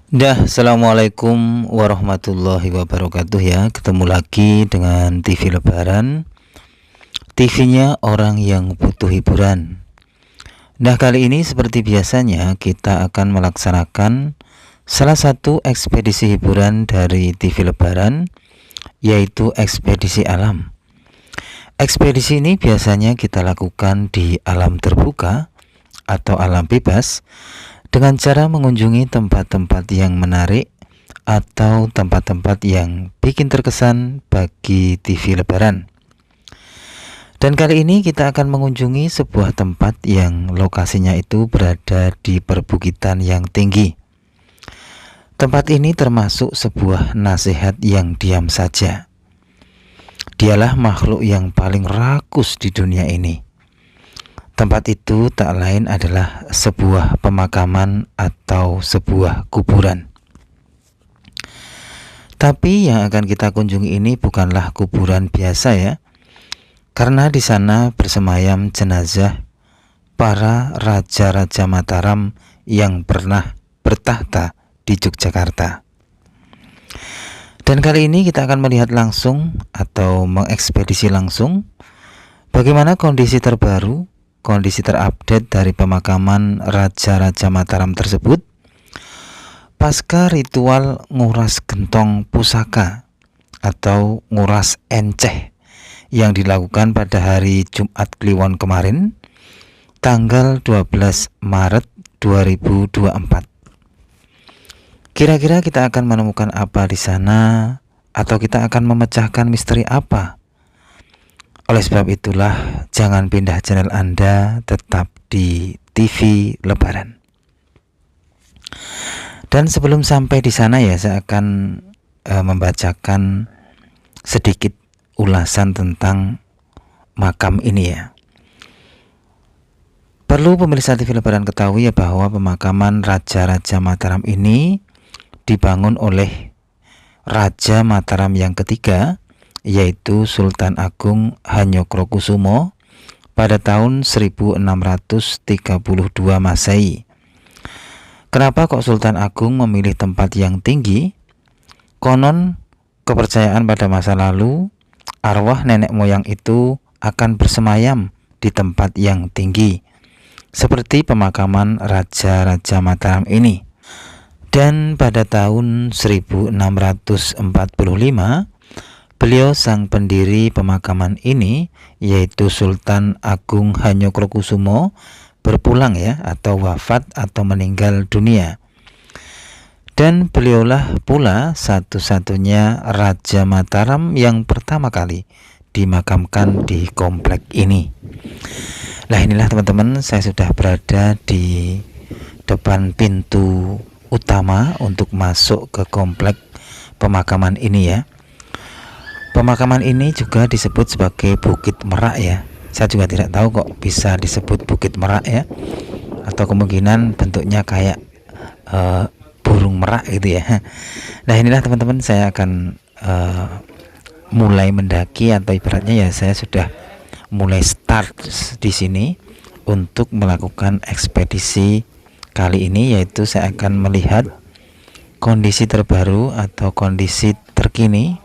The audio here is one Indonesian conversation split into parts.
Assalamualaikum warahmatullahi wabarakatuh ya. Ketemu lagi dengan TV Lebaran, TV-nya orang yang butuh hiburan. Kali ini seperti biasanya kita akan melaksanakan salah satu ekspedisi hiburan dari TV Lebaran, yaitu ekspedisi alam. Ekspedisi ini biasanya kita lakukan di alam terbuka atau alam bebas, dengan cara mengunjungi tempat-tempat yang menarik atau tempat-tempat yang bikin terkesan bagi TV Lebaran. Dan kali ini kita akan mengunjungi sebuah tempat yang lokasinya itu berada di perbukitan yang tinggi. Tempat ini termasuk sebuah nasihat yang diam saja. Dialah makhluk yang paling rakus di dunia ini. Tempat itu tak lain adalah sebuah pemakaman atau sebuah kuburan. Tapi yang akan kita kunjungi ini bukanlah kuburan biasa ya, karena di sana bersemayam jenazah para raja-raja Mataram yang pernah bertahta di Yogyakarta. Dan kali ini kita akan melihat langsung atau mengekspedisi langsung bagaimana kondisi terbaru, kondisi terupdate dari pemakaman Raja-Raja Mataram tersebut pasca ritual nguras gentong pusaka atau nguras enceh yang dilakukan pada hari Jumat Kliwon kemarin, tanggal 12 Maret 2024. Kira-kira kita akan menemukan apa di sana, atau kita akan memecahkan misteri apa? Oleh sebab itulah, jangan pindah channel Anda, tetap di TV Lebaran. Dan sebelum sampai di sana ya, saya akan membacakan sedikit ulasan tentang makam ini ya. Perlu pemirsa TV Lebaran ketahui ya bahwa pemakaman Raja-Raja Mataram ini dibangun oleh Raja Mataram yang ketiga, yaitu Sultan Agung Hanyokrokusumo pada tahun 1632 Masehi. Kenapa kok Sultan Agung memilih tempat yang tinggi? Konon kepercayaan pada masa lalu, arwah nenek moyang itu akan bersemayam di tempat yang tinggi, seperti pemakaman Raja-Raja Mataram ini. Dan pada tahun 1645, beliau sang pendiri pemakaman ini, yaitu Sultan Agung Hanyokrokusumo, berpulang ya, atau wafat atau meninggal dunia. Dan beliaulah pula satu-satunya Raja Mataram yang pertama kali dimakamkan di komplek ini. Nah, inilah teman-teman, saya sudah berada di depan pintu utama untuk masuk ke komplek pemakaman ini ya. Pemakaman ini juga disebut sebagai Bukit Merak ya. Saya juga tidak tahu kok bisa disebut Bukit Merak ya, atau kemungkinan bentuknya kayak burung merak gitu ya. Nah, inilah teman-teman, saya akan mulai mendaki, atau ibaratnya ya saya sudah mulai start di sini untuk melakukan ekspedisi kali ini, yaitu saya akan melihat kondisi terbaru atau kondisi terkini,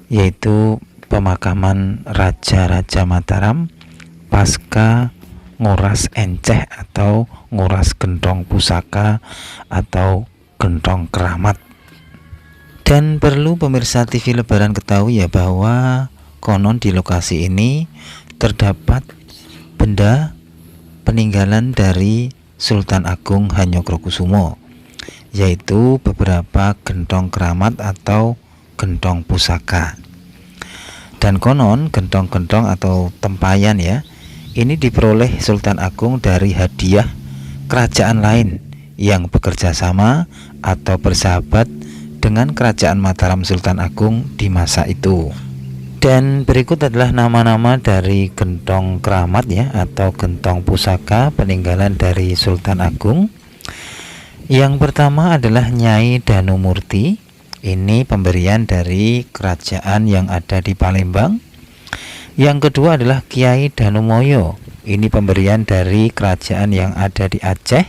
yaitu pemakaman Raja-Raja Mataram pasca nguras enceh atau nguras gentong pusaka atau gentong keramat. Dan perlu pemirsa TV Lebaran ketahui ya bahwa konon di lokasi ini terdapat benda peninggalan dari Sultan Agung Hanyokrokusumo, yaitu beberapa gentong keramat atau gentong pusaka. Dan konon gentong-gentong atau tempayan ya, ini diperoleh Sultan Agung dari hadiah kerajaan lain yang bekerja sama atau bersahabat dengan kerajaan Mataram Sultan Agung di masa itu. Dan berikut adalah nama-nama dari gentong keramat ya, atau gentong pusaka peninggalan dari Sultan Agung. Yang pertama adalah Nyai Danumurti. Ini pemberian dari kerajaan yang ada di Palembang. Yang kedua adalah Kiai Danumoyo. Ini pemberian dari kerajaan yang ada di Aceh.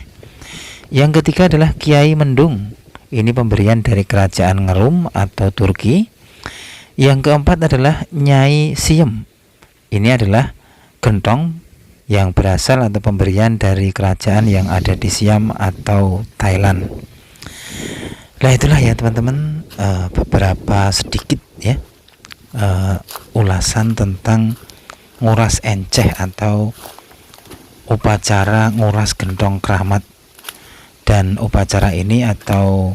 Yang ketiga adalah Kiai Mendung. Ini pemberian dari kerajaan Ngerum atau Turki. Yang keempat adalah Nyai Siem. Ini adalah gentong yang berasal atau pemberian dari kerajaan yang ada di Siam atau Thailand. Nah itulah ya teman-teman, beberapa sedikit ya ulasan tentang nguras enceh atau upacara nguras gentong keramat. Dan upacara ini atau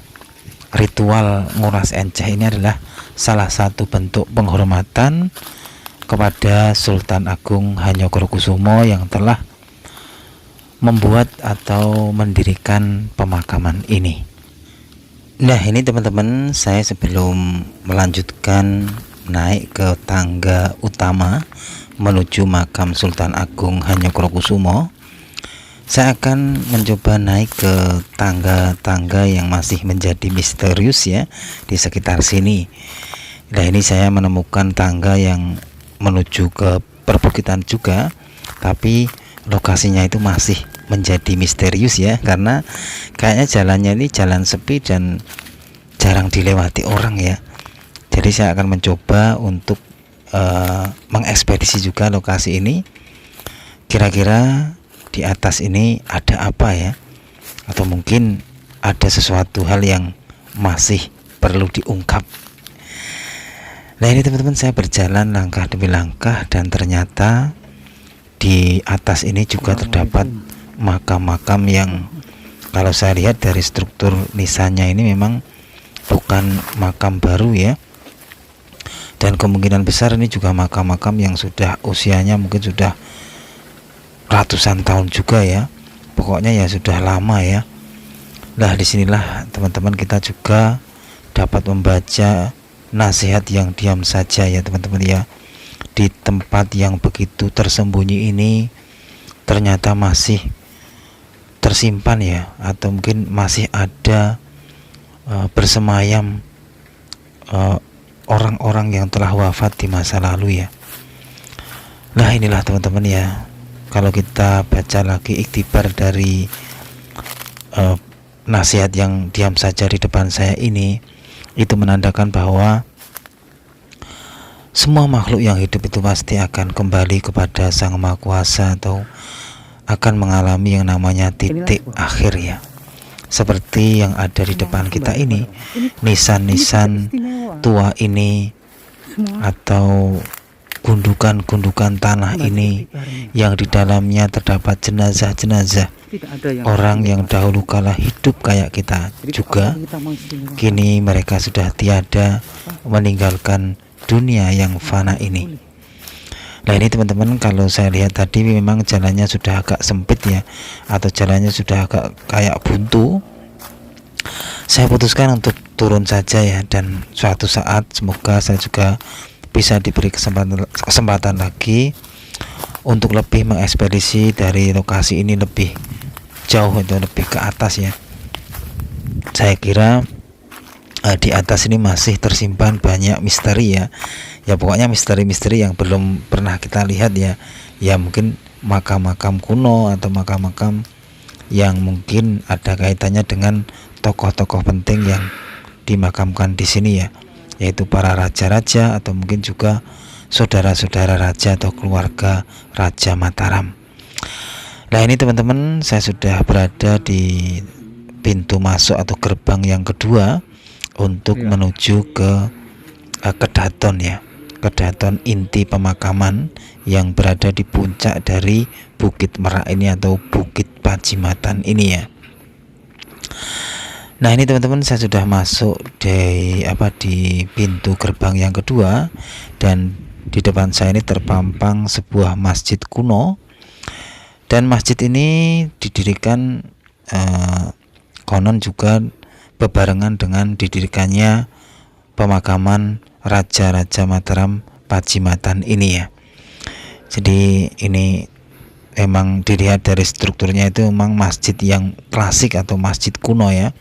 ritual nguras enceh ini adalah salah satu bentuk penghormatan kepada Sultan Agung Hanyokrokusumo yang telah membuat atau mendirikan pemakaman ini. Nah ini teman-teman, saya sebelum melanjutkan naik ke tangga utama menuju makam Sultan Agung Hanyokrokusumo, saya akan mencoba naik ke tangga-tangga yang masih menjadi misterius ya di sekitar sini. Nah ini saya menemukan tangga yang menuju ke perbukitan juga, tapi lokasinya itu masih menjadi misterius ya, karena kayaknya jalannya ini jalan sepi dan jarang dilewati orang ya. Jadi saya akan mencoba untuk mengekspedisi juga lokasi ini. Kira-kira di atas ini ada apa ya, atau mungkin ada sesuatu hal yang masih perlu diungkap. Nah ini teman-teman, saya berjalan langkah demi langkah dan ternyata di atas ini juga terdapat makam-makam yang kalau saya lihat dari struktur nisannya ini memang bukan makam baru ya, dan kemungkinan besar ini juga makam-makam yang sudah usianya mungkin sudah ratusan tahun juga ya, pokoknya ya sudah lama ya. Nah disinilah teman-teman kita juga dapat membaca nasihat yang diam saja ya teman-teman ya. Di tempat yang begitu tersembunyi ini ternyata masih tersimpan ya, atau mungkin masih ada bersemayam orang-orang yang telah wafat di masa lalu ya. Nah inilah teman-teman ya, kalau kita baca lagi iktibar dari nasihat yang diam saja di depan saya ini, itu menandakan bahwa semua makhluk yang hidup itu pasti akan kembali kepada Sang Maha Kuasa atau akan mengalami yang namanya titik akhir ya. Seperti yang ada di depan kita ini, nisan-nisan tua ini atau gundukan-gundukan tanah ini yang di dalamnya terdapat jenazah-jenazah orang yang dahulu kala hidup kayak kita juga. Kini mereka sudah tiada, meninggalkan dunia yang fana ini. Nah ini teman-teman, kalau saya lihat tadi memang jalannya sudah agak sempit ya, atau jalannya sudah agak kayak buntu. Saya putuskan untuk turun saja ya, dan suatu saat semoga saya juga bisa diberi kesempatan lagi untuk lebih mengekspedisi dari lokasi ini lebih jauh atau lebih ke atas ya. Saya kira di atas ini masih tersimpan banyak misteri ya. Ya pokoknya misteri-misteri yang belum pernah kita lihat ya. Ya mungkin makam-makam kuno atau makam-makam yang mungkin ada kaitannya dengan tokoh-tokoh penting yang dimakamkan di sini ya, yaitu para raja-raja atau mungkin juga saudara-saudara raja atau keluarga Raja Mataram. Nah ini teman-teman, saya sudah berada di pintu masuk atau gerbang yang kedua untuk menuju ke Kedaton ya, Kedaton inti pemakaman yang berada di puncak dari Bukit Merak ini atau Bukit Pajimatan ini ya. Nah ini teman-teman, saya sudah masuk di pintu gerbang yang kedua, dan di depan saya ini terpampang sebuah masjid kuno, dan masjid ini didirikan konon juga bebarengan dengan didirikannya pemakaman Raja-Raja Mataram Pajimatan ini ya. Jadi ini memang dilihat dari strukturnya itu memang masjid yang klasik atau masjid kuno ya.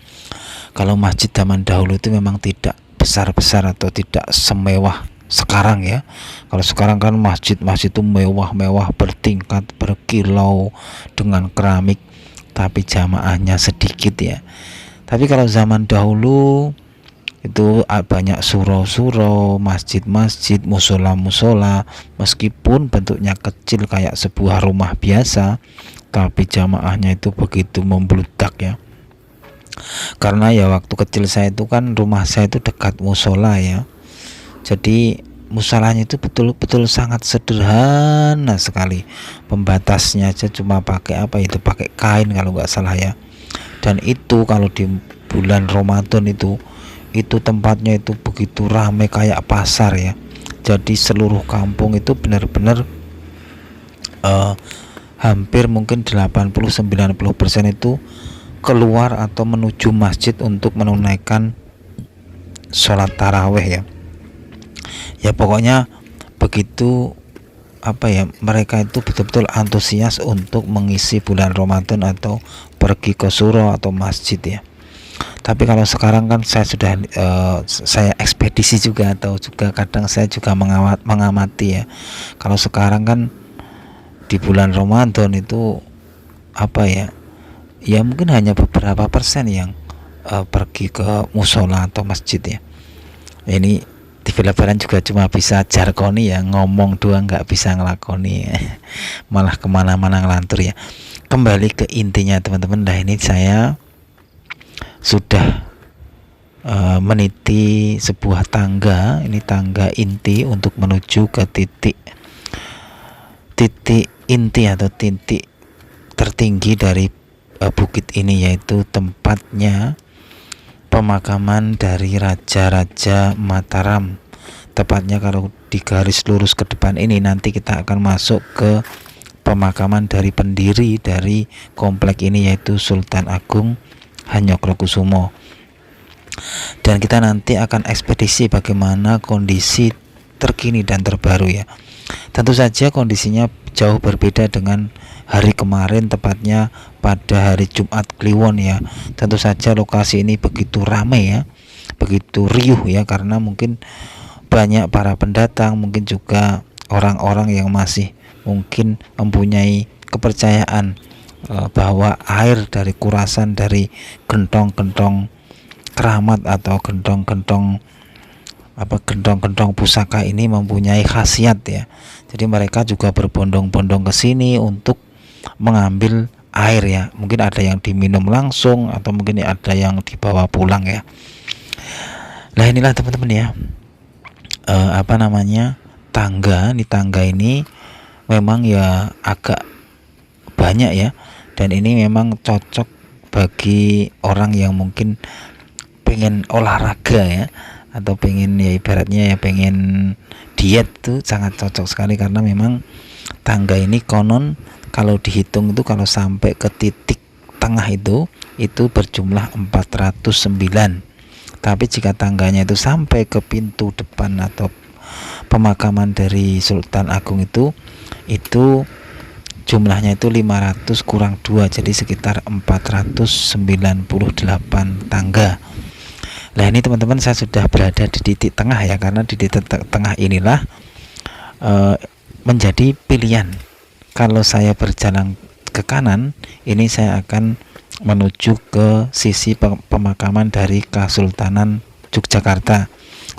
Kalau masjid zaman dahulu itu memang tidak besar-besar atau tidak semewah sekarang ya. Kalau sekarang kan masjid itu mewah-mewah, bertingkat, berkilau dengan keramik, tapi jamaahnya sedikit ya. Tapi kalau zaman dahulu itu banyak suro-suro, masjid-masjid, musola-musola, meskipun bentuknya kecil kayak sebuah rumah biasa, tapi jamaahnya itu begitu membludak ya. Karena ya waktu kecil saya itu kan rumah saya itu dekat musola ya, jadi musolanya itu betul-betul sangat sederhana sekali. Pembatasnya aja cuma pakai apa itu, pakai kain kalau nggak salah ya. Dan itu kalau di bulan Ramadan itu tempatnya itu begitu ramai kayak pasar ya. Jadi seluruh kampung itu benar-benar hampir mungkin 80-90% itu keluar atau menuju masjid untuk menunaikan sholat taraweh ya. Ya pokoknya begitu apa ya, mereka itu betul-betul antusias untuk mengisi bulan Ramadan atau pergi ke suro atau masjid ya. Tapi kalau sekarang kan saya sudah saya ekspedisi juga, atau juga kadang saya juga mengamati ya. Kalau sekarang kan di bulan Ramadan itu apa ya, ya mungkin hanya beberapa persen yang pergi ke musola atau masjid ya. Ini TV lebaran juga cuma bisa jargoni ya, ngomong doang nggak bisa ngelakoni ya. Malah kemana-mana ngelantur ya. Kembali ke intinya teman-teman, nah ini saya sudah meniti sebuah tangga, ini tangga inti untuk menuju ke titik inti atau titik tertinggi dari bukit ini, yaitu tempatnya pemakaman dari Raja-Raja Mataram. Tepatnya kalau di garis lurus ke depan ini nanti kita akan masuk ke pemakaman dari pendiri dari komplek ini, yaitu Sultan Agung Hanyokrokusumo. Dan kita nanti akan ekspedisi bagaimana kondisi terkini dan terbaru ya. Tentu saja kondisinya jauh berbeda dengan hari kemarin, tepatnya pada hari Jumat Kliwon ya. Tentu saja lokasi ini begitu ramai ya, begitu riuh ya, karena mungkin banyak para pendatang, mungkin juga orang-orang yang masih mungkin mempunyai kepercayaan bahwa air dari kurasan dari gentong-gentong keramat atau gentong-gentong pusaka ini mempunyai khasiat ya. Jadi mereka juga berbondong-bondong ke sini untuk mengambil air ya. Mungkin ada yang diminum langsung atau mungkin ada yang dibawa pulang ya. Nah inilah teman-teman ya, tangga ini memang ya agak banyak ya, dan ini memang cocok bagi orang yang mungkin pengen olahraga ya, atau pengen ya ibaratnya ya pengen diet, tuh sangat cocok sekali. Karena memang tangga ini konon kalau dihitung itu kalau sampai ke titik tengah itu berjumlah 409. Tapi jika tangganya itu sampai ke pintu depan atau pemakaman dari Sultan Agung itu jumlahnya itu 500 kurang 2, jadi sekitar 498 tangga. Nah ini teman-teman, saya sudah berada di titik tengah ya, karena di titik tengah inilah menjadi pilihan. Kalau saya berjalan ke kanan, ini saya akan menuju ke sisi pemakaman dari Kesultanan Yogyakarta.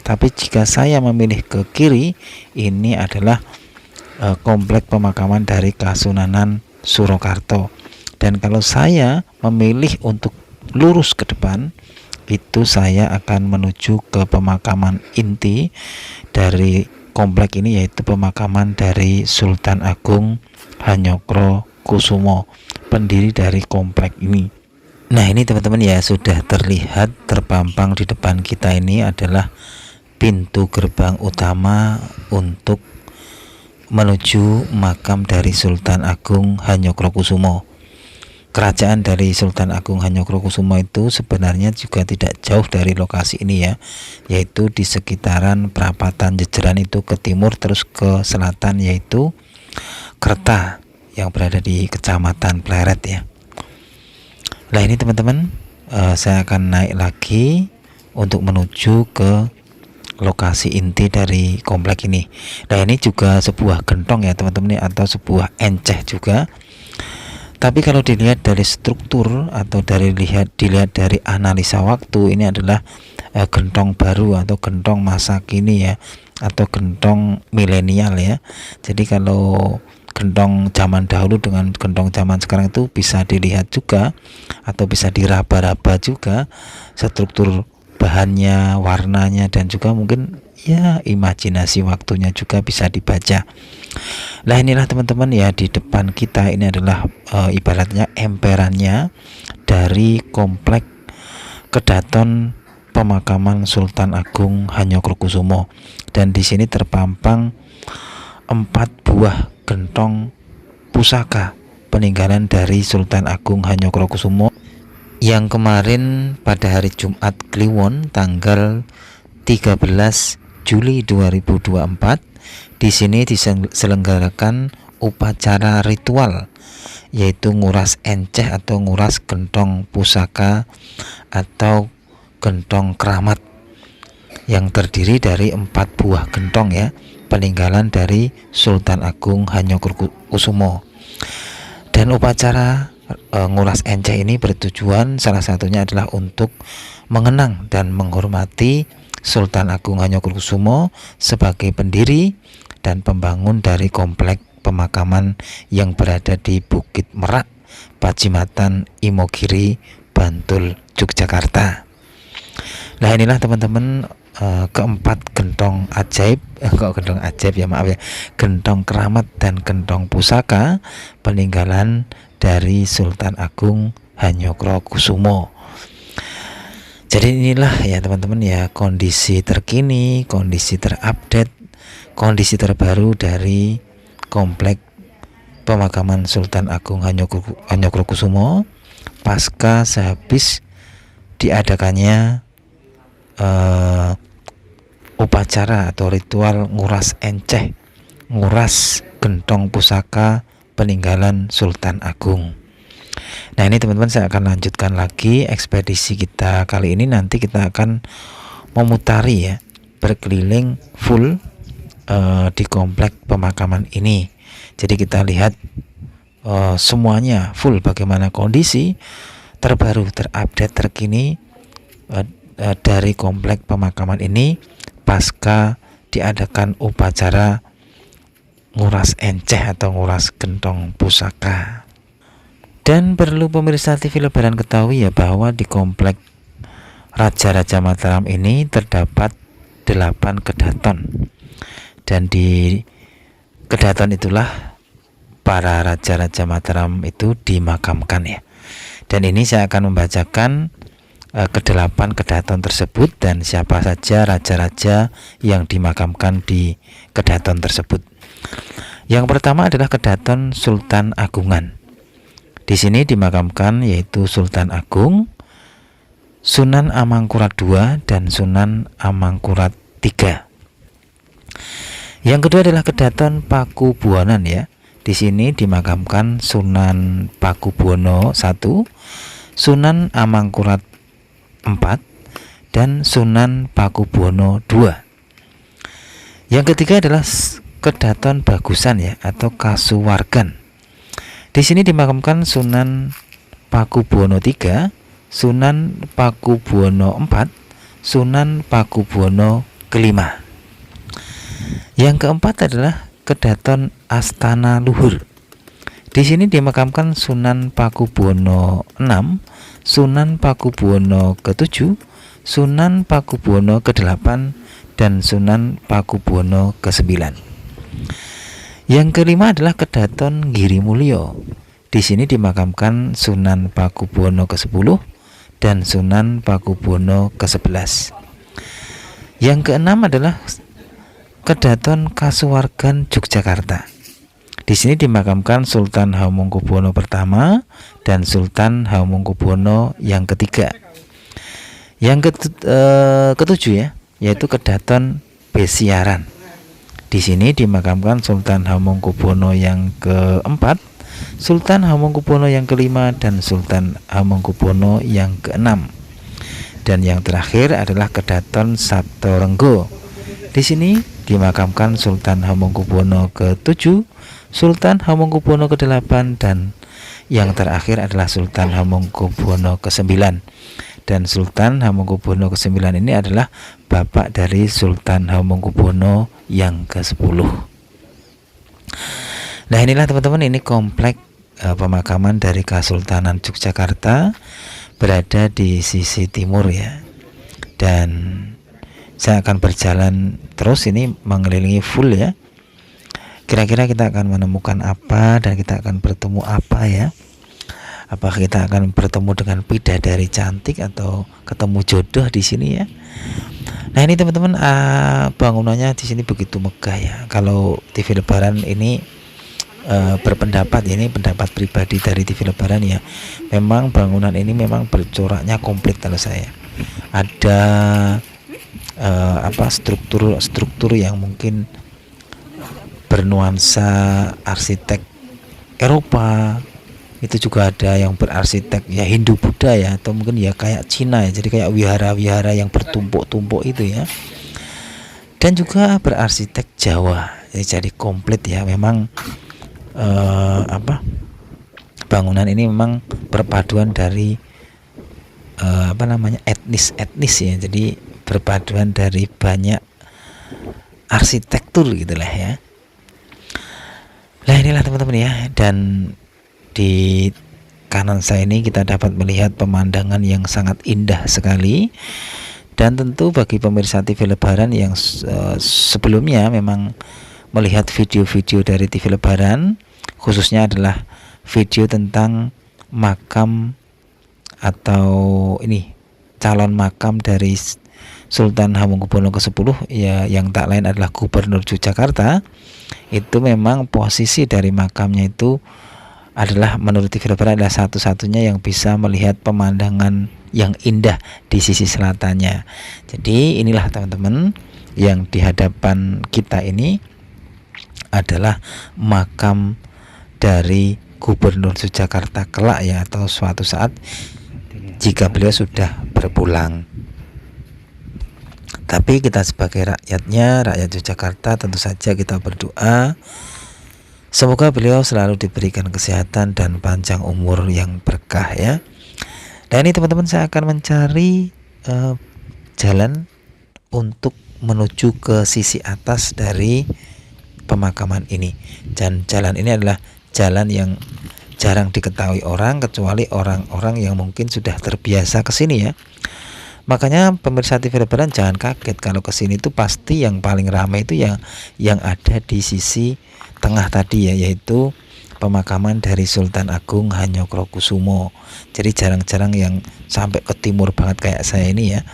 Tapi jika saya memilih ke kiri, ini adalah komplek pemakaman dari Kasunanan Surakarta. Dan kalau saya memilih untuk lurus ke depan, itu saya akan menuju ke pemakaman inti dari komplek ini, yaitu pemakaman dari Sultan Agung Hanyokrokusumo, pendiri dari komplek ini. Nah ini teman-teman ya, sudah terlihat terpampang di depan kita ini adalah pintu gerbang utama untuk menuju makam dari Sultan Agung Hanyokrokusumo. Kerajaan dari Sultan Agung Hanyokrokusumo itu sebenarnya juga tidak jauh dari lokasi ini ya, yaitu di sekitaran perapatan Jejeran itu ke timur, terus ke selatan yaitu Kerta yang berada di Kecamatan Pleret ya. Nah ini teman-teman, saya akan naik lagi untuk menuju ke lokasi inti dari komplek ini. Nah ini juga sebuah gentong ya teman-teman, atau sebuah enceh juga. Tapi kalau dilihat dari struktur atau dilihat dari analisa waktu, ini adalah gentong baru atau gentong masa kini ya, atau gentong milenial ya. Jadi kalau gentong zaman dahulu dengan gentong zaman sekarang itu bisa dilihat juga atau bisa diraba-raba juga struktur bahannya, warnanya, dan juga mungkin ya imajinasi waktunya juga bisa dibaca. Nah inilah teman-teman ya, di depan kita ini adalah ibaratnya emperannya dari komplek Kedaton Pemakaman Sultan Agung Hanyokrokusumo, dan di sini terpampang 4 buah gentong pusaka peninggalan dari Sultan Agung Hanyokrokusumo yang kemarin pada hari Jumat Kliwon tanggal 13 Juli 2024 di sini diselenggarakan upacara ritual, yaitu nguras enceh atau nguras gentong pusaka atau gentong keramat yang terdiri dari 4 buah gentong ya, peninggalan dari Sultan Agung Hanyokrokusumo. Dan upacara nguras enceh ini bertujuan salah satunya adalah untuk mengenang dan menghormati Sultan Agung Hanyokrokusumo sebagai pendiri dan pembangun dari komplek pemakaman yang berada di Bukit Merak, Pacimatan, Imogiri, Bantul, Yogyakarta. Nah inilah teman-teman keempat gentong ajaib, gentong ajaib ya maaf ya, gentong keramat dan gentong pusaka peninggalan dari Sultan Agung Hanyokrokusumo. Jadi inilah ya teman-teman ya, kondisi terkini, kondisi terupdate, kondisi terbaru dari komplek pemakaman Sultan Agung Hanyokrokusumo pasca sehabis diadakannya upacara atau ritual nguras enceh, nguras gentong pusaka peninggalan Sultan Agung. Nah ini teman-teman, saya akan lanjutkan lagi ekspedisi kita kali ini. Nanti kita akan memutari ya, berkeliling full di komplek pemakaman ini. Jadi kita lihat semuanya full, bagaimana kondisi terbaru, terupdate, terkini dari komplek pemakaman ini pasca diadakan upacara nguras enceh atau nguras gentong pusaka. Dan perlu pemirsa TV Lebaran ketahui ya, bahwa di komplek Raja-Raja Mataram ini terdapat 8 kedaton, dan di kedaton itulah para Raja-Raja Mataram itu dimakamkan ya. Dan ini saya akan membacakan ke-8 kedaton tersebut dan siapa saja raja-raja yang dimakamkan di kedaton tersebut. Yang pertama adalah kedaton Sultan Agungan. Di sini dimakamkan yaitu Sultan Agung, Sunan Amangkurat II, dan Sunan Amangkurat III. Yang kedua adalah kedaton Pakubuwonan ya. Di sini dimakamkan Sunan Pakubuwono I, Sunan Amangkurat IV, dan Sunan Pakubuwono II. Yang ketiga adalah kedaton Bagusan ya, atau Kasuwargan. Di sini dimakamkan Sunan Pakubuwono III, Sunan Pakubuwono IV, Sunan Pakubuwono V. Yang keempat adalah kedaton Astana Luhur. Di sini dimakamkan Sunan Pakubuwono VI, Sunan Pakubuwono ke-7, Sunan Pakubuwono ke-8, dan Sunan Pakubuwono ke-9. Yang kelima adalah kedaton Girimulyo. Di sini dimakamkan Sunan Pakubuwono ke-10 dan Sunan Pakubuwono ke-11. Yang keenam adalah kedaton Kasuwargan Yogyakarta. Di sini dimakamkan Sultan Hamengkubuwono I dan Sultan Hamengkubuwono yang ketiga. Yang ketujuh ya, yaitu kedaton Besiaran. Di sini dimakamkan Sultan Hamengkubuwono yang keempat, Sultan Hamengkubuwono yang kelima, dan Sultan Hamengkubuwono yang keenam. Dan yang terakhir adalah kedaton Sabtorenggo. Di sini dimakamkan Sultan Hamengkubuwono ke-7, Sultan Hamengkubuwono ke-8, dan Yang terakhir adalah Sultan Hamengkubuwono ke-9. Dan Sultan Hamengkubuwono ke-9 ini adalah bapak dari Sultan Hamengkubuwono yang ke-10. Nah, inilah teman-teman, ini komplek pemakaman dari Kesultanan Yogyakarta, berada di sisi timur ya. Dan saya akan berjalan terus ini mengelilingi full ya. Kira-kira kita akan menemukan apa dan kita akan bertemu apa ya? Apakah kita akan bertemu dengan bidadari cantik atau ketemu jodoh di sini ya? Nah, ini teman-teman, bangunannya di sini begitu megah ya. Kalau TV Lebaran ini berpendapat, ini pendapat pribadi dari TV Lebaran ya, memang bangunan ini memang bercoraknya komplit. Kalau saya ada struktur yang mungkin bernuansa arsitek Eropa, itu juga ada yang berarsitek ya Hindu Buddha ya, atau mungkin ya kayak Cina ya, jadi kayak wihara-wihara yang bertumpuk-tumpuk itu ya, dan juga berarsitek Jawa, jadi komplit ya. Memang bangunan ini memang perpaduan dari etnis ya, jadi perpaduan dari banyak arsitektur gitulah ya. Nah, inilah teman-teman ya, dan di kanan saya ini kita dapat melihat pemandangan yang sangat indah sekali. Dan tentu bagi pemirsa TV Lebaran yang sebelumnya memang melihat video-video dari TV Lebaran, khususnya adalah video tentang makam atau ini calon makam dari Sultan Hamengkubuwono ke-10 ya, yang tak lain adalah Gubernur Yogyakarta. Itu memang posisi dari makamnya itu adalah menurut TV Lebaran adalah satu-satunya yang bisa melihat pemandangan yang indah di sisi selatannya. Jadi inilah teman-teman, yang di hadapan kita ini adalah makam dari Gubernur Yogyakarta kelak ya, atau suatu saat jika beliau sudah berpulang. Tapi kita sebagai rakyatnya, rakyat Yogyakarta, tentu saja kita berdoa semoga beliau selalu diberikan kesehatan dan panjang umur yang berkah ya. Dan ini teman-teman, saya akan mencari jalan untuk menuju ke sisi atas dari pemakaman ini. Dan jalan ini adalah jalan yang jarang diketahui orang, kecuali orang-orang yang mungkin sudah terbiasa ke sini ya. Makanya pemirsa TV Lebaran jangan kaget kalau ke sini itu pasti yang paling ramai itu yang ada di sisi tengah tadi ya, yaitu pemakaman dari Sultan Agung Hanyokrokusumo. Jadi jarang-jarang yang sampai ke timur banget kayak saya ini ya.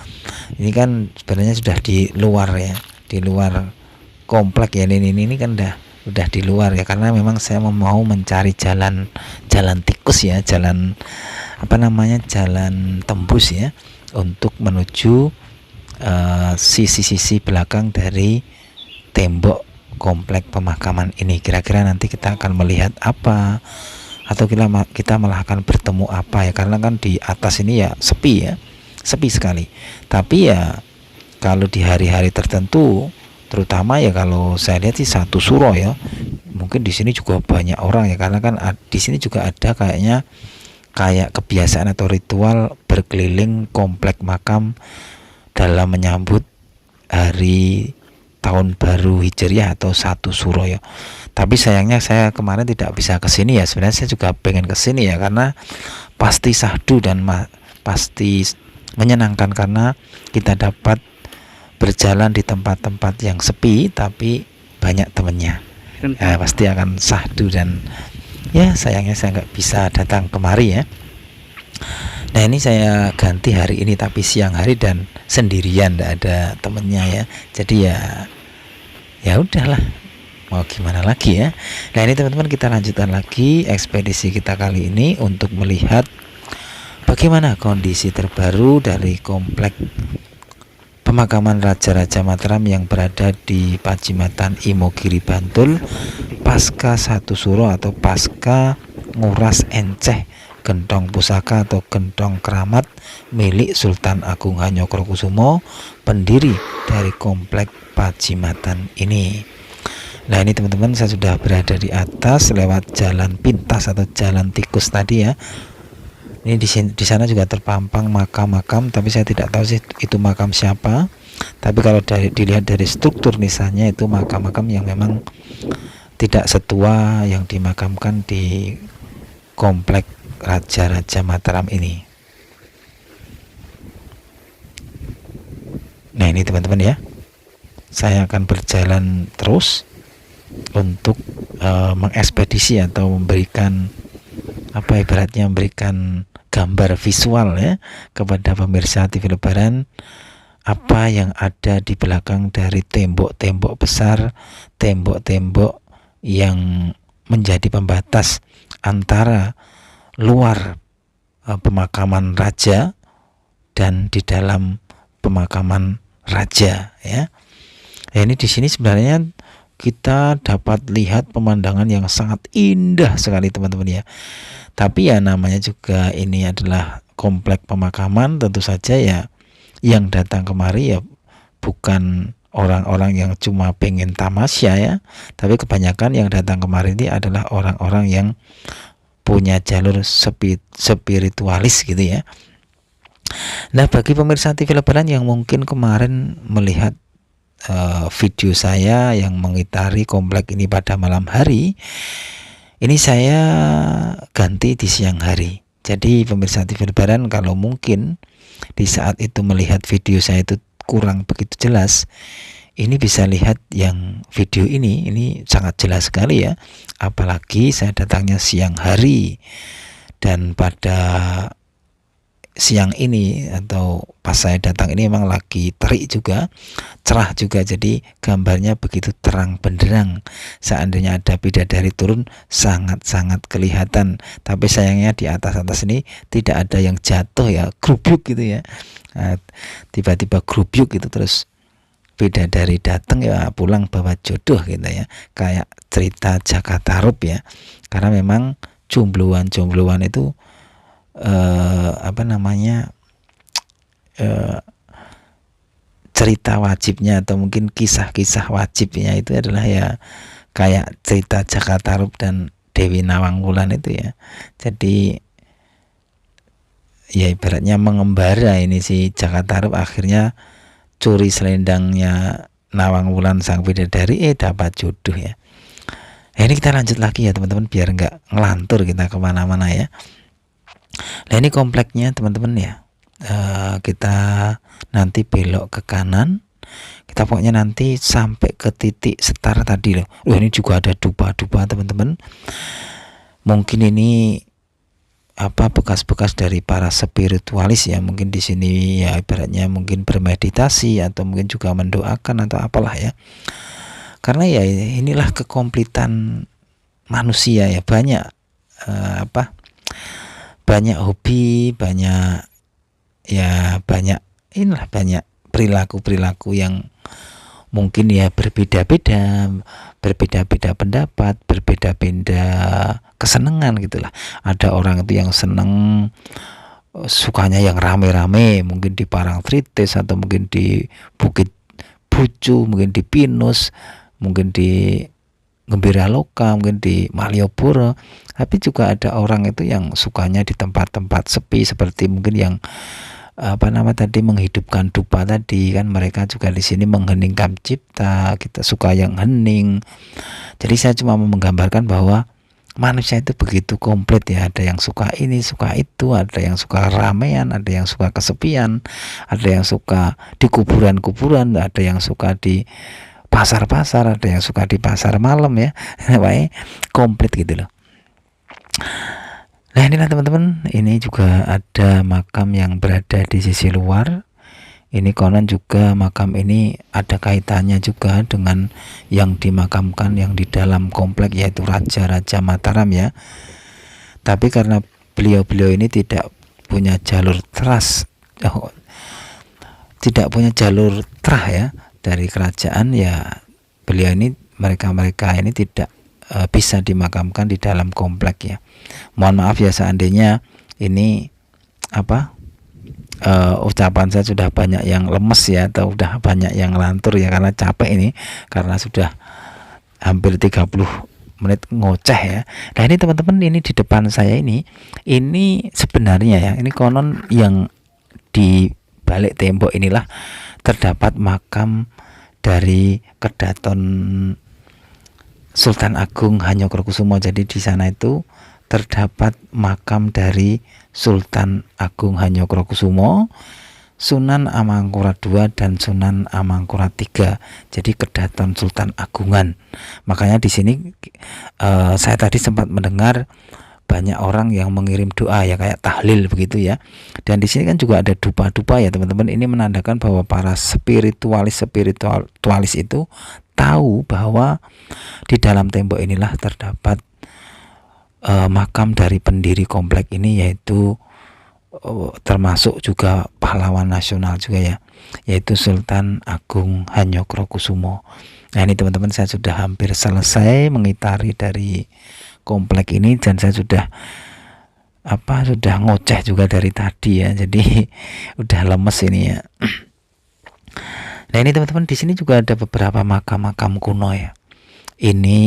Ini kan sebenarnya sudah di luar ya, di luar komplek ya. Ini kan udah di luar ya, karena memang saya mau mencari jalan tikus ya, jalan jalan tembus ya, untuk menuju sisi-sisi belakang dari tembok komplek pemakaman ini. Kira-kira nanti kita akan melihat apa, atau kita malah akan bertemu apa ya, karena kan di atas ini ya sepi sekali. Tapi ya kalau di hari-hari tertentu, terutama ya kalau saya lihat sih satu suro ya, mungkin di sini juga banyak orang ya, karena kan di sini juga ada kayak kebiasaan atau ritual berkeliling komplek makam dalam menyambut hari tahun baru Hijriah atau satu suro ya. Tapi sayangnya saya kemarin tidak bisa ke sini ya. Sebenarnya saya juga pengen ke sini ya, karena pasti syahdu dan pasti menyenangkan, karena kita dapat berjalan di tempat-tempat yang sepi tapi banyak temennya. Pasti akan syahdu, dan ya sayangnya saya nggak bisa datang kemari ya. Nah, ini saya ganti hari ini tapi siang hari dan sendirian, tidak ada temennya ya. Jadi ya udahlah, mau gimana lagi ya. Nah, ini teman-teman, kita lanjutkan lagi ekspedisi kita kali ini untuk melihat bagaimana kondisi terbaru dari komplek pemakaman Raja-Raja Mataram yang berada di Pajimatan Imogiri Bantul pasca satu suro atau pasca nguras enceh gentong pusaka atau gentong keramat milik Sultan Agung Hanyokrokusumo, pendiri dari komplek Pajimatan ini. Nah ini teman-teman, saya sudah berada di atas lewat jalan pintas atau jalan tikus tadi ya. Ini di sana juga terpampang makam-makam, tapi saya tidak tahu sih itu makam siapa. Tapi kalau dilihat dari struktur nisannya, itu makam-makam yang memang tidak setua yang dimakamkan di komplek Raja-Raja Mataram ini. Nah ini teman-teman ya, saya akan berjalan terus untuk mengekspedisi atau memberikan ibaratnya memberikan gambar visual ya kepada pemirsa TV Lebaran, apa yang ada di belakang dari tembok-tembok besar, tembok-tembok yang menjadi pembatas antara luar pemakaman raja dan di dalam pemakaman raja ya. Ini di sini sebenarnya kita dapat lihat pemandangan yang sangat indah sekali teman-teman ya. Tapi ya namanya juga ini adalah komplek pemakaman, tentu saja ya yang datang kemari ya bukan orang-orang yang cuma pengen tamasya ya, tapi kebanyakan yang datang kemari ini adalah orang-orang yang punya jalur spiritualis gitu ya. Nah bagi pemirsa TV Lebaran yang mungkin kemarin melihat video saya yang mengitari komplek ini pada malam hari, ini saya ganti di siang hari. Jadi pemirsa TV Lebaran kalau mungkin di saat itu melihat video saya itu kurang begitu jelas, ini bisa lihat yang video ini sangat jelas sekali ya. Apalagi saya datangnya siang hari, dan pada siang ini atau pas saya datang ini memang lagi terik juga, cerah juga, jadi gambarnya begitu terang benderang. Seandainya ada bidadari turun sangat-sangat kelihatan, tapi sayangnya di atas ini tidak ada yang jatuh ya, grubyuk gitu ya. Nah, tiba-tiba grubyuk gitu, terus bidadari datang ya pulang bawa jodoh gitu ya, kayak cerita Jakatarup ya. Karena memang jombloan itu cerita wajibnya atau mungkin kisah-kisah wajibnya itu adalah ya kayak cerita Jakatarup dan Dewi Nawang Wulan itu ya. Jadi ya ibaratnya mengembara ini si Jakatarup akhirnya curi selendangnya Nawang Wulan sang bidadari, dapat jodoh ya. Nah, ini kita lanjut lagi ya teman-teman biar nggak ngelantur kita kemana-mana ya. Nah ini kompleknya teman-teman ya. Kita nanti belok ke kanan, kita pokoknya nanti sampai ke titik setar tadi loh. Ini juga ada dupa-dupa teman-teman. Mungkin ini bekas-bekas dari para spiritualis ya, mungkin di sini ya ibaratnya mungkin bermeditasi atau mungkin juga mendoakan atau apalah ya. Karena ya inilah kekomplitan manusia ya, banyak banyak hobi, banyak perilaku yang mungkin ya berbeda-beda pendapat, berbeda-beda kesenangan gitulah. Ada orang itu yang seneng sukanya yang rame-rame, mungkin di Parangtritis atau mungkin di Bukit Bucu, mungkin di Pinus, mungkin di Gembira Loka, mungkin di Malioboro. Tapi juga ada orang itu yang sukanya di tempat-tempat sepi, seperti mungkin yang menghidupkan dupa tadi kan, mereka juga di sini mengheningkan cipta. Kita suka yang hening. Jadi saya cuma mau menggambarkan bahwa manusia itu begitu komplit ya. Ada yang suka ini, suka itu, ada yang suka ramean, ada yang suka kesepian, ada yang suka di kuburan-kuburan, ada yang suka di pasar-pasar, ada yang suka di pasar malam ya. Komplit gitu loh. Nah inilah teman-teman, ini juga ada makam yang berada di sisi luar. Ini konon juga makam ini ada kaitannya juga dengan yang dimakamkan yang di dalam komplek, yaitu Raja-Raja Mataram ya. Tapi karena beliau-beliau ini tidak punya jalur teras, tidak punya jalur terah ya dari kerajaan ya, beliau ini mereka ini tidak bisa dimakamkan di dalam komplek ya. Mohon maaf ya seandainya ini ucapan saya sudah banyak yang lemes ya, atau udah banyak yang lantur ya, karena capek ini, karena sudah hampir 30 menit ngoceh ya. Nah ini teman-teman, ini di depan saya ini sebenarnya ya, ini konon yang di balik tembok inilah terdapat makam dari Kedaton Sultan Agung Hanyokrokusumo. Jadi di sana itu terdapat makam dari Sultan Agung Hanyokrokusumo, Sunan Amangkurat II dan Sunan Amangkurat III. Jadi Kedaton Sultan Agungan. Makanya di sini saya tadi sempat mendengar banyak orang yang mengirim doa ya, kayak tahlil begitu ya. Dan di sini kan juga ada dupa-dupa ya teman-teman. Ini menandakan bahwa para spiritualis itu tahu bahwa di dalam tembok inilah terdapat makam dari pendiri komplek ini, yaitu termasuk juga pahlawan nasional juga ya, yaitu Sultan Agung Hanyokrokusumo. Nah ini teman-teman, saya sudah hampir selesai mengitari dari komplek ini dan saya sudah ngoceh juga dari tadi ya, jadi udah lemes ini ya. Nah ini teman-teman, di sini juga ada beberapa makam-makam kuno ya. Ini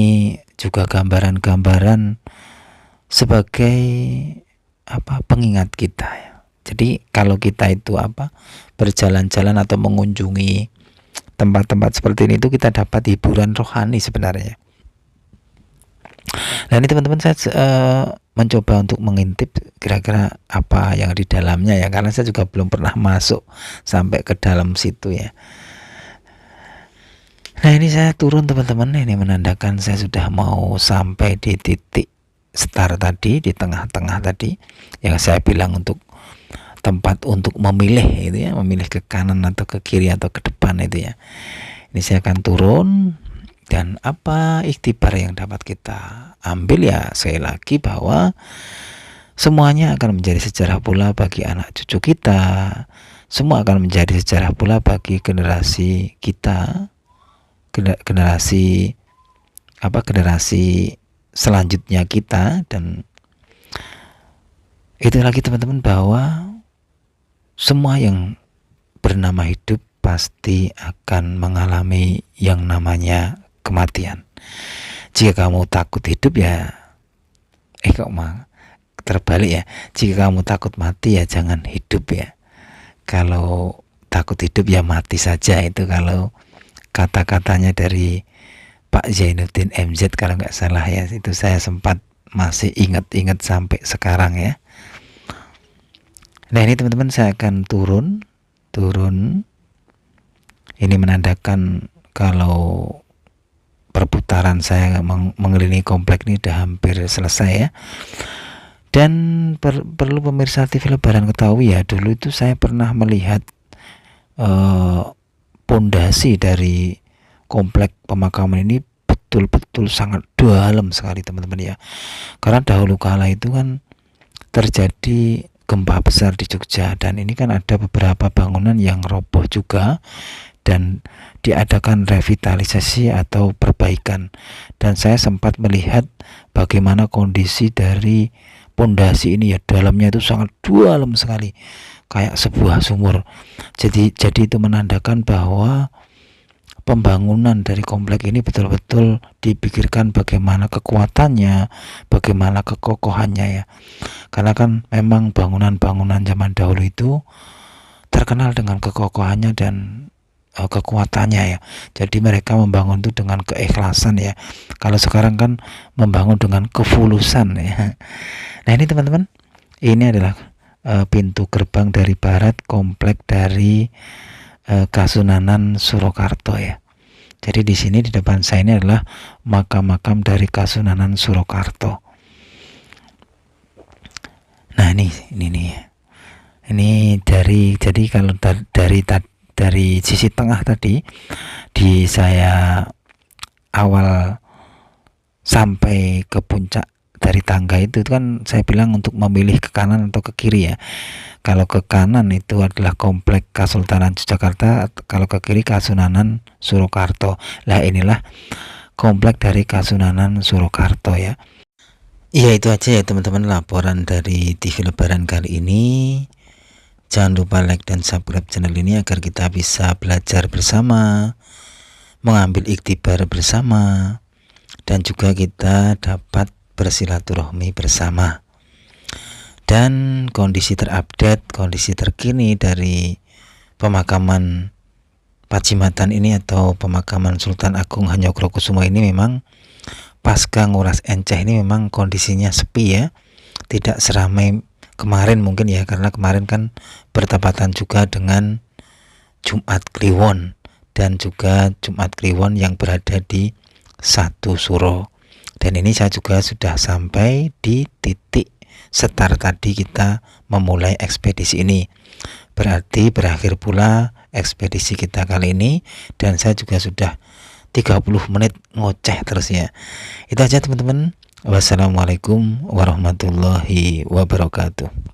juga gambaran-gambaran sebagai pengingat kita ya. Jadi kalau kita itu berjalan-jalan atau mengunjungi tempat-tempat seperti ini, itu kita dapat hiburan rohani sebenarnya. Nah ini teman-teman, saya mencoba untuk mengintip kira-kira apa yang di dalamnya ya, karena saya juga belum pernah masuk sampai ke dalam situ ya. Nah ini saya turun teman-teman, ini menandakan saya sudah mau sampai di titik start tadi, di tengah-tengah tadi yang saya bilang untuk tempat untuk memilih itu ya, memilih ke kanan atau ke kiri atau ke depan itu ya. Ini saya akan turun, dan apa iktibar yang dapat kita ambil ya, sekali lagi bahwa semuanya akan menjadi sejarah pula bagi anak cucu kita, semua akan menjadi sejarah pula bagi generasi kita, generasi selanjutnya kita. Dan itu lagi teman-teman, bahwa semua yang bernama hidup pasti akan mengalami yang namanya kematian. Jika kamu takut hidup ya terbalik ya, jika kamu takut mati ya jangan hidup ya. Kalau takut hidup ya mati saja. Itu kalau kata-katanya dari Pak Zainuddin MZ kalau nggak salah ya, itu saya sempat masih ingat-ingat sampai sekarang ya. Nah ini teman-teman, saya akan turun. Ini menandakan kalau perputaran saya mengelilingi komplek ini sudah hampir selesai ya. Dan perlu pemirsa TV Lebaran ketahui ya, dulu itu saya pernah melihat pondasi dari komplek pemakaman ini betul-betul sangat dalam sekali teman-teman ya. Karena dahulu kala itu kan terjadi gempa besar di Jogja, dan ini kan ada beberapa bangunan yang roboh juga dan diadakan revitalisasi atau perbaikan. Dan saya sempat melihat bagaimana kondisi dari pondasi ini ya, dalamnya itu sangat dalam sekali, kayak sebuah sumur. Jadi itu menandakan bahwa pembangunan dari komplek ini betul-betul dipikirkan bagaimana kekuatannya, bagaimana kekokohannya ya. Karena kan memang bangunan-bangunan zaman dahulu itu terkenal dengan kekokohannya dan kekuatannya ya. Jadi mereka membangun itu dengan keikhlasan ya. Kalau sekarang kan membangun dengan kefulusan ya. Nah ini teman-teman, ini adalah pintu gerbang dari barat komplek dari Kasunanan Surakarta ya. Jadi di sini di depan saya ini adalah makam-makam dari Kasunanan Surakarta. Nah ini jadi kalau dari sisi tengah tadi, di saya awal sampai ke puncak dari tangga itu kan saya bilang untuk memilih ke kanan atau ke kiri ya. Kalau ke kanan itu adalah komplek Kesultanan Yogyakarta, kalau ke kiri Kasunanan Surakarta. Lah inilah komplek dari Kasunanan Surakarta ya. Iya itu aja ya teman-teman, laporan dari TV Lebaran kali ini. Jangan lupa like dan subscribe channel ini agar kita bisa belajar bersama, mengambil iktibar bersama, dan juga kita dapat bersilaturahmi bersama. Dan kondisi terupdate, kondisi terkini dari pemakaman Pacimatan ini atau pemakaman Sultan Agung Hanyokrokusumo ini memang pasca nguras Enceh ini memang kondisinya sepi ya, tidak seramai kemarin mungkin ya, karena kemarin kan bertepatan juga dengan Jumat Kliwon dan juga Jumat Kliwon yang berada di Satu Suro. Dan ini saya juga sudah sampai di titik start tadi kita memulai ekspedisi ini. Berarti berakhir pula ekspedisi kita kali ini, dan saya juga sudah 30 menit ngoceh terus ya. Itu aja teman-teman. Wassalamualaikum warahmatullahi wabarakatuh.